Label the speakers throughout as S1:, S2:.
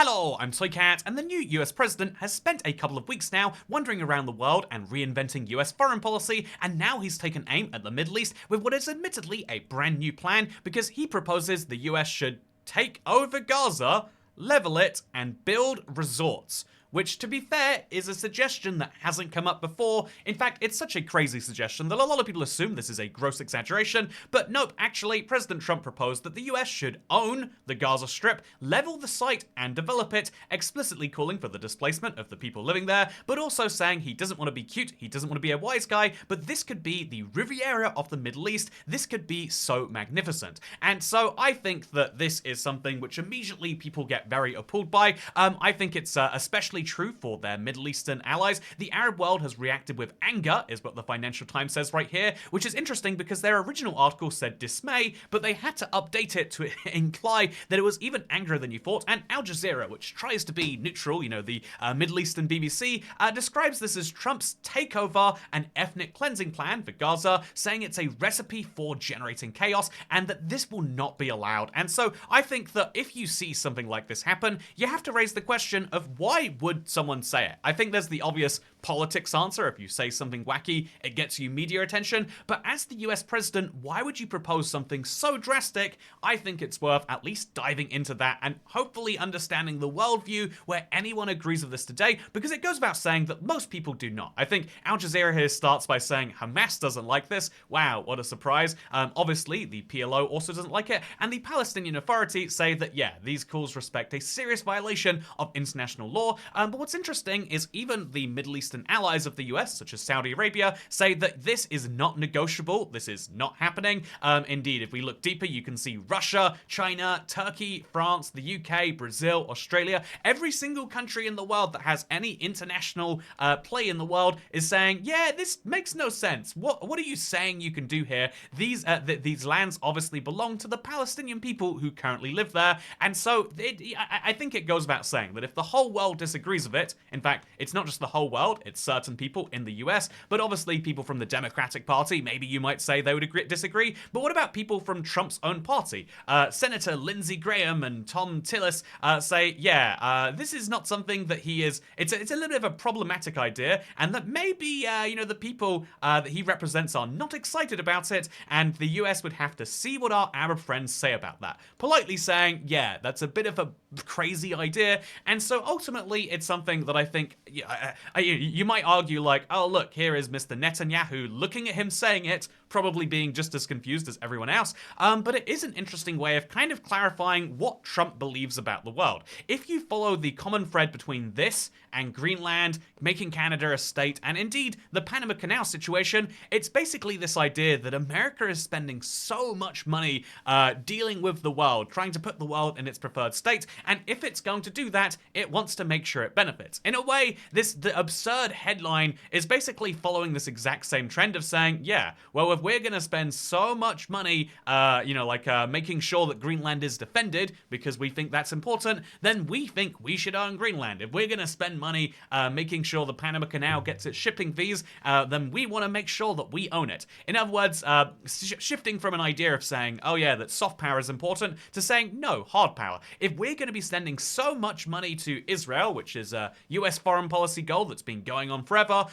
S1: Hello, I'm Toycat, and the new US president has spent a couple of weeks now wandering around the world and reinventing US foreign policy, and now he's taken aim at the Middle East with what is admittedly a brand new plan because he proposes the US should take over Gaza, level it, and build resorts. Which, to be fair, is a suggestion that hasn't come up before. In fact, it's such a crazy suggestion that a lot of people assume this is a gross exaggeration, but nope, actually, President Trump proposed that the US should own the Gaza Strip, level the site, and develop it, explicitly calling for the displacement of the people living there, but also saying he doesn't want to be cute, he doesn't want to be a wise guy, but this could be the Riviera of the Middle East, this could be so magnificent. And so I think that this is something which immediately people get very appalled by. I think it's especially true for their Middle Eastern allies. The Arab world has reacted with anger, is what the Financial Times says right here, which is interesting because their original article said dismay, but they had to update it to imply that it was even angrier than you thought. And Al Jazeera, which tries to be neutral, you know, the Middle Eastern BBC, describes this as Trump's takeover and ethnic cleansing plan for Gaza, saying it's a recipe for generating chaos and that this will not be allowed. And so I think that if you see something like this happen, you have to raise the question of why would someone say it? I think there's the obvious politics answer. If you say something wacky, it gets you media attention. But as the US president, why would you propose something so drastic? I think it's worth at least diving into that and hopefully understanding the worldview where anyone agrees with this today, because it goes without saying that most people do not. I think Al Jazeera here starts by saying Hamas doesn't like this. Wow, what a surprise. Obviously, the PLO also doesn't like it, and the Palestinian Authority say that, yeah, these calls respect a serious violation of international law. But what's interesting is even the Middle Eastern allies of the US, such as Saudi Arabia, say that this is not negotiable, this is not happening. Indeed, if we look deeper, you can see Russia, China, Turkey, France, the UK, Brazil, Australia, every single country in the world that has any international play in the world is saying, yeah, this makes no sense. What are you saying you can do here? These lands obviously belong to the Palestinian people who currently live there, and so I think it goes without saying that if the whole world disagrees with it, in fact, it's not just the whole world, it's certain people in the US, but obviously people from the Democratic Party, maybe you might say they would disagree, but what about people from Trump's own party? Senator Lindsey Graham and Tom Tillis say, yeah, this is not something that it's a little bit of a problematic idea, and that maybe, the people that he represents are not excited about it, and the US would have to see what our Arab friends say about that. Politely saying, yeah, that's a bit of a crazy idea, and so ultimately it's something that I think, you might argue like, oh look, here is Mr. Netanyahu looking at him saying it, probably being just as confused as everyone else, but it is an interesting way of kind of clarifying what Trump believes about the world. If you follow the common thread between this and Greenland, making Canada a state, and indeed the Panama Canal situation, it's basically this idea that America is spending so much money dealing with the world, trying to put the world in its preferred state, and if it's going to do that, it wants to make sure it benefits. In a way, the absurd headline is basically following this exact same trend of saying, yeah, well, if we're going to spend so much money, making sure that Greenland is defended because we think that's important, then we think we should own Greenland. If we're going to spend money making sure the Panama Canal gets its shipping fees, then we want to make sure that we own it. In other words, shifting from an idea of saying, oh yeah, that soft power is important, to saying, no, hard power. If we're going to be sending so much money to Israel, which is a US foreign policy goal that's been going on forever,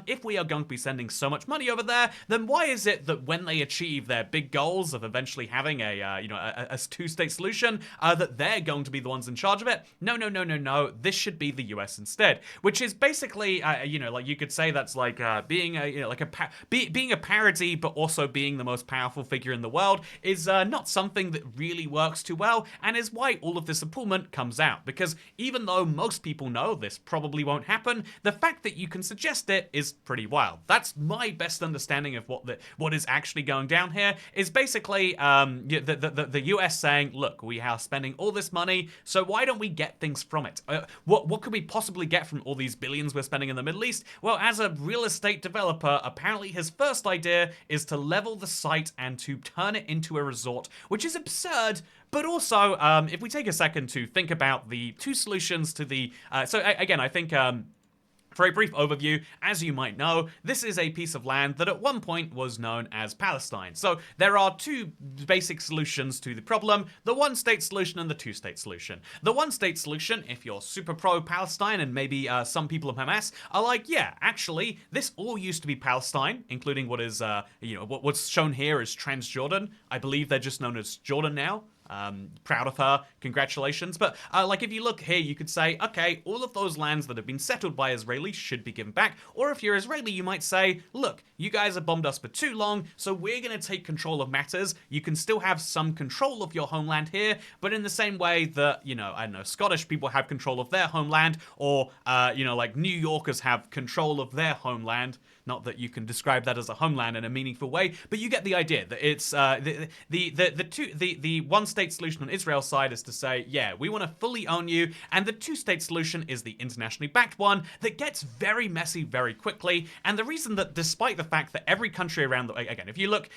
S1: if we are going to be sending so much money over there, then why is it that when they achieve their big goals of eventually having a two-state solution, that they're going to be the ones in charge of it? No. This should be the US instead, which is basically, you could say that's like being a parody, but also being the most powerful figure in the world is not something that really works too well, and is why all of this appallment comes out. Because even though most people know this probably won't happen, the fact that you can suggest it is pretty wild. That's my best understanding of what is actually going down here. Is basically the US saying, look, we are spending all this money, so why don't we get things from it? What could we possibly get from all these billions we're spending in the Middle East? Well, as a real estate developer, apparently his first idea is to level the site and to turn it into a resort, which is absurd. But also, if we take a second to think about the two solutions to the... I think... For a brief overview, as you might know, this is a piece of land that at one point was known as Palestine. So there are two basic solutions to the problem, the one-state solution and the two-state solution. The one-state solution, if you're super pro-Palestine, and maybe some people of Hamas are like, yeah, actually, this all used to be Palestine, including what is, what's shown here is Transjordan. I believe they're just known as Jordan now. Proud of her, congratulations. But like if you look here, you could say, okay, all of those lands that have been settled by Israelis should be given back. Or if you're Israeli, you might say, look, you guys have bombed us for too long, so we're going to take control of matters. You can still have some control of your homeland here, but in the same way that, I don't know, Scottish people have control of their homeland, or, like New Yorkers have control of their homeland. Not that you can describe that as a homeland in a meaningful way, but you get the idea that it's the one-state solution on Israel's side is to say, yeah, we want to fully own you, and the two-state solution is the internationally backed one that gets very messy very quickly. And the reason that, despite the fact that every country around again, if you look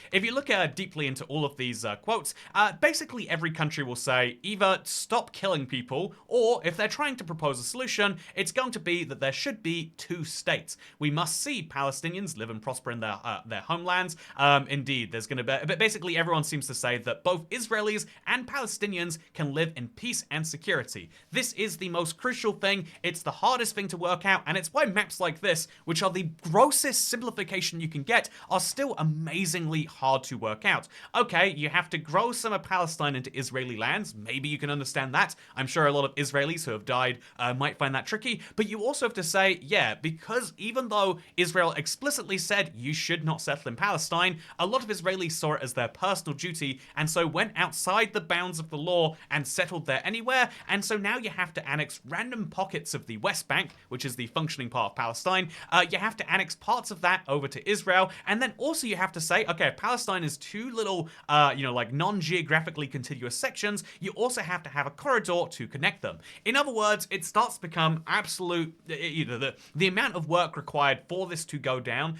S1: deeply into all of these quotes, basically every country will say either stop killing people, or if they're trying to propose a solution, it's going to be that there should be two states. We must see Palestinians live and prosper in their homelands. Indeed, there's going to be, but basically everyone seems to say that both Israelis and Palestinians can live in peace and security. This is the most crucial thing. It's the hardest thing to work out, and it's why maps like this, which are the grossest simplification you can get, are still amazingly hard to work out. Okay, you have to grow some of Palestine into Israeli lands. Maybe you can understand that. I'm sure a lot of Israelis who have died might find that tricky, but you also have to say, yeah, because even though Israel explicitly said you should not settle in Palestine, a lot of Israelis saw it as their personal duty, and so went outside the bounds of the law and settled there anywhere. And so now you have to annex random pockets of the West Bank, which is the functioning part of Palestine. You have to annex parts of that over to Israel, and then also you have to say, okay, if Palestine is two little, like non-geographically contiguous sections, you also have to have a corridor to connect them. In other words, it starts to become absolute, the amount of work required for this to go down.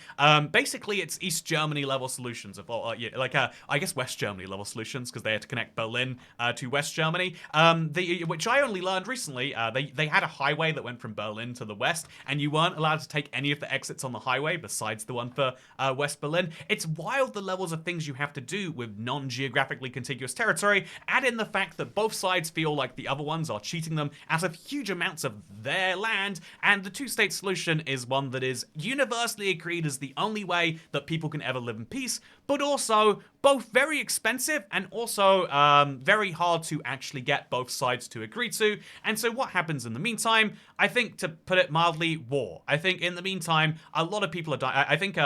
S1: Basically, it's East Germany level solutions, I guess West Germany level solutions, because they had to connect Berlin to West Germany. Which I only learned recently. They had a highway that went from Berlin to the west, and you weren't allowed to take any of the exits on the highway besides the one for West Berlin. It's wild the levels of things you have to do with non-geographically contiguous territory. Add in the fact that both sides feel like the other ones are cheating them out of huge amounts of their land, and the two-state solution is one that is universally agreed as the only way that people can ever live in peace, but also both very expensive and also very hard to actually get both sides to agree to. And so what happens in the meantime? I think, to put it mildly, war. I think in the meantime, a lot of people are dying. I think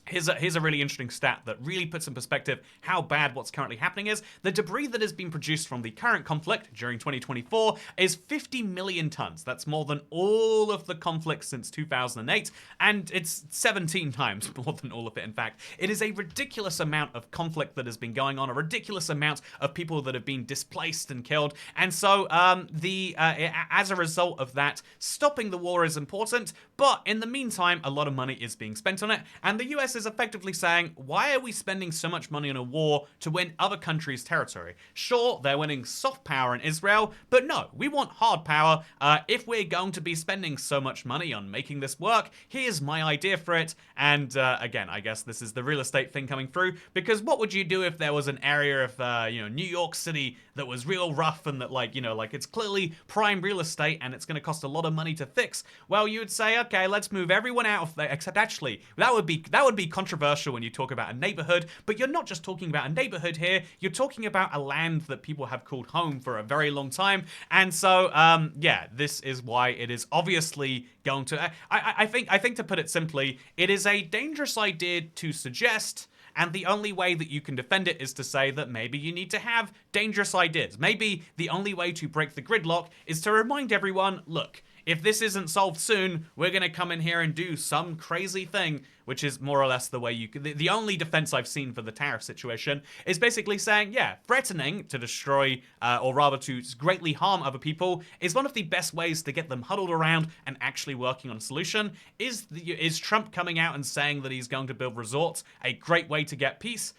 S1: Here's a really interesting stat that really puts in perspective how bad what's currently happening is. The debris that has been produced from the current conflict during 2024 is 50 million tons. That's more than all of the conflict since 2008, and it's 17 times more than all of it, in fact. It is a ridiculous amount of conflict that has been going on, a ridiculous amount of people that have been displaced and killed, and so as a result of that, stopping the war is important, but in the meantime, a lot of money is being spent on it, and the US is effectively saying, why are we spending so much money on a war to win other countries' territory? Sure, they're winning soft power in Israel, but no, we want hard power. If we're going to be spending so much money on making this work, here's my idea for it. And again, I guess this is the real estate thing coming through, because what would you do if there was an area of New York City that was real rough and that like it's clearly prime real estate and it's going to cost a lot of money to fix? Well, you would say, okay, let's move everyone out of there, except actually that would be controversial when you talk about a neighborhood, but you're not just talking about a neighborhood here, you're talking about a land that people have called home for a very long time. And so yeah, this is why it is obviously going to I think to put it simply, it is a dangerous idea to suggest, and the only way that you can defend it is to say that maybe you need to have dangerous ideas. Maybe the only way to break the gridlock is to remind everyone, look, if this isn't solved soon, we're going to come in here and do some crazy thing, which is more or less the way you can... The only defense I've seen for the tariff situation is basically saying, yeah, threatening to destroy, or rather to greatly harm other people is one of the best ways to get them huddled around and actually working on a solution. Is Trump coming out and saying that he's going to build resorts a great way to get peace?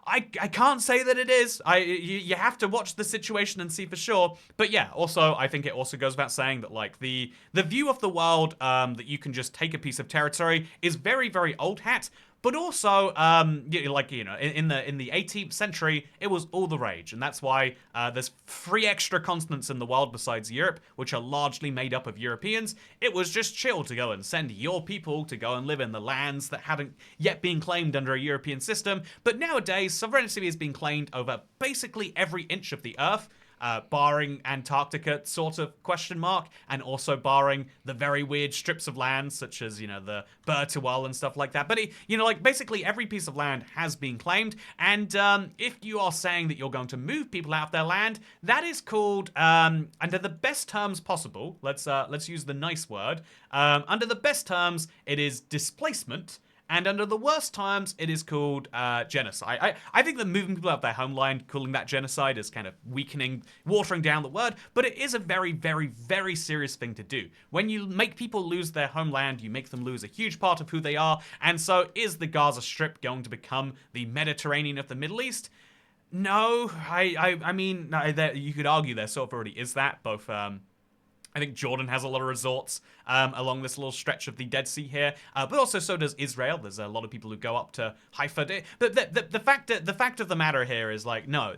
S1: I can't say that it is. You have to watch the situation and see for sure. But yeah, also I think it also goes without saying that like the view of the world that you can just take a piece of territory is very old hat. But also, like in the 18th century, it was all the rage, and that's why there's 3 extra continents in the world besides Europe, which are largely made up of Europeans. It was just chill to go and send your people to go and live in the lands that hadn't yet been claimed under a European system. But nowadays, sovereignty is being claimed over basically every inch of the Earth. Barring Antarctica, sort of question mark, and also barring the very weird strips of land, such as the Bertual and stuff like that. But like basically every piece of land has been claimed, and if you are saying that you're going to move people out of their land, that is called under the best terms possible. Let's use the nice word. Under the best terms, it is displacement. And under the worst times, it is called genocide. I think that moving people out of their homeland, calling that genocide, is kind of watering down the word, but it is a very serious thing to do. When you make people lose their homeland, you make them lose a huge part of who they are, and so is the Gaza Strip going to become the Mediterranean of the Middle East? No, I mean, you could argue there sort of already is that, both I think Jordan has a lot of resorts along this little stretch of the Dead Sea here, but also so does Israel. There's a lot of people who go up to Haifa. But the fact of the matter here is like, no,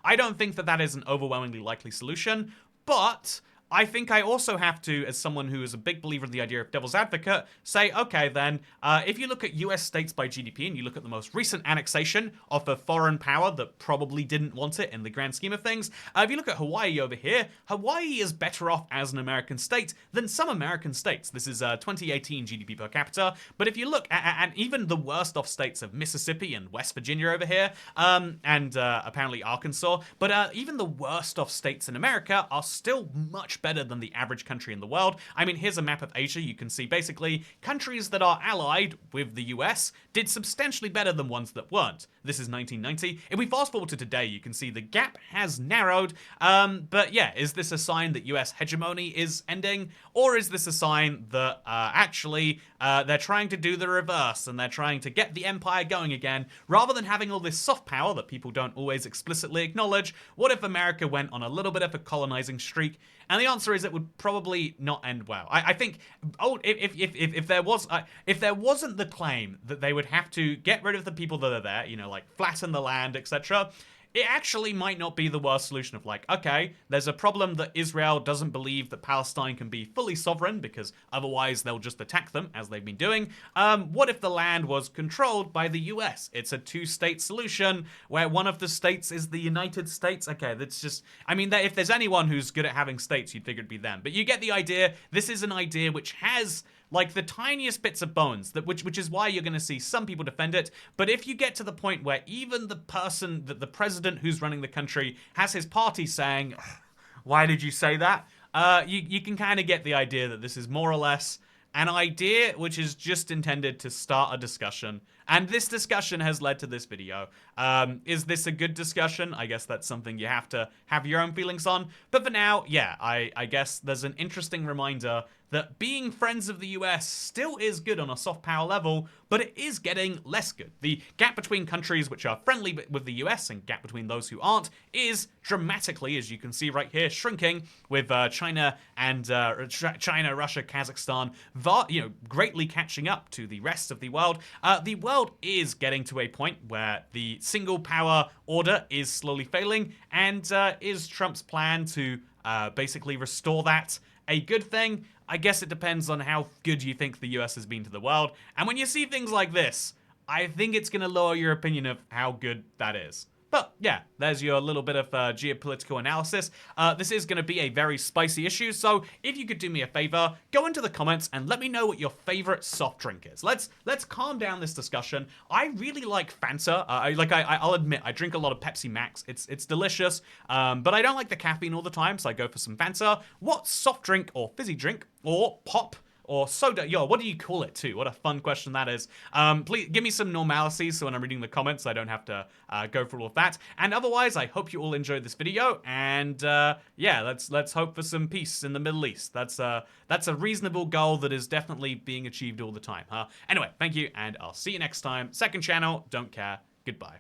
S1: I don't think that is an overwhelmingly likely solution, but I think I also have to, as someone who is a big believer in the idea of devil's advocate, say, okay then, if you look at US states by GDP and you look at the most recent annexation of a foreign power that probably didn't want it in the grand scheme of things, if you look at Hawaii over here, Hawaii is better off as an American state than some American states. This is 2018 GDP per capita, but if you look at even the worst off states of Mississippi and West Virginia over here, and apparently Arkansas, but even the worst off states in America are still much better than the average country in the world. I mean, here's a map of Asia. You can see basically countries that are allied with the US did substantially better than ones that weren't. This is 1990. If we fast forward to today, you can see the gap has narrowed. But yeah, is this a sign that US hegemony is ending? Or is this a sign that actually they're trying to do the reverse and they're trying to get the empire going again? Rather than having all this soft power that people don't always explicitly acknowledge, what if America went on a little bit of a colonizing streak? And the answer is it would probably not end well. I think, if there wasn't the claim that they would have to get rid of the people that are there, like flatten the land, etc., it actually might not be the worst solution of like, okay, there's a problem that Israel doesn't believe that Palestine can be fully sovereign because otherwise they'll just attack them, as they've been doing. What if the land was controlled by the US? It's a 2-state solution where one of the states is the United States. Okay, that's just, I mean, if there's anyone who's good at having states, you'd figure it'd be them. But you get the idea. This is an idea which has like the tiniest bits of bones, which is why you're going to see some people defend it. But if you get to the point where even the president who's running the country has his party saying, why did you say that? You can kind of get the idea that this is more or less an idea which is just intended to start a discussion. And this discussion has led to this video. Is this a good discussion? I guess that's something you have to have your own feelings on. But for now, yeah, I guess there's an interesting reminder that being friends of the US still is good on a soft power level, but it is getting less good. The gap between countries which are friendly with the US and gap between those who aren't is dramatically, as you can see right here, shrinking, with China and China, Russia, Kazakhstan, greatly catching up to the rest of the world. The world is getting to a point where the single power order is slowly failing, and is Trump's plan to basically restore that a good thing? I guess it depends on how good you think the US has been to the world. And when you see things like this, I think it's going to lower your opinion of how good that is. But yeah, there's your little bit of geopolitical analysis. This is going to be a very spicy issue, so if you could do me a favor, go into the comments and let me know what your favorite soft drink is. Let's calm down this discussion. I really like Fanta. I'll admit, I drink a lot of Pepsi Max. It's delicious, but I don't like the caffeine all the time, so I go for some Fanta. What soft drink or fizzy drink or pop or soda, what do you call it too? What a fun question that is. Please give me some normalcy so when I'm reading the comments I don't have to go through all of that. And otherwise, I hope you all enjoyed this video, and yeah, let's hope for some peace in the Middle East. That's a reasonable goal that is definitely being achieved all the time, huh? Anyway, thank you, and I'll see you next time. Second channel, don't care. Goodbye.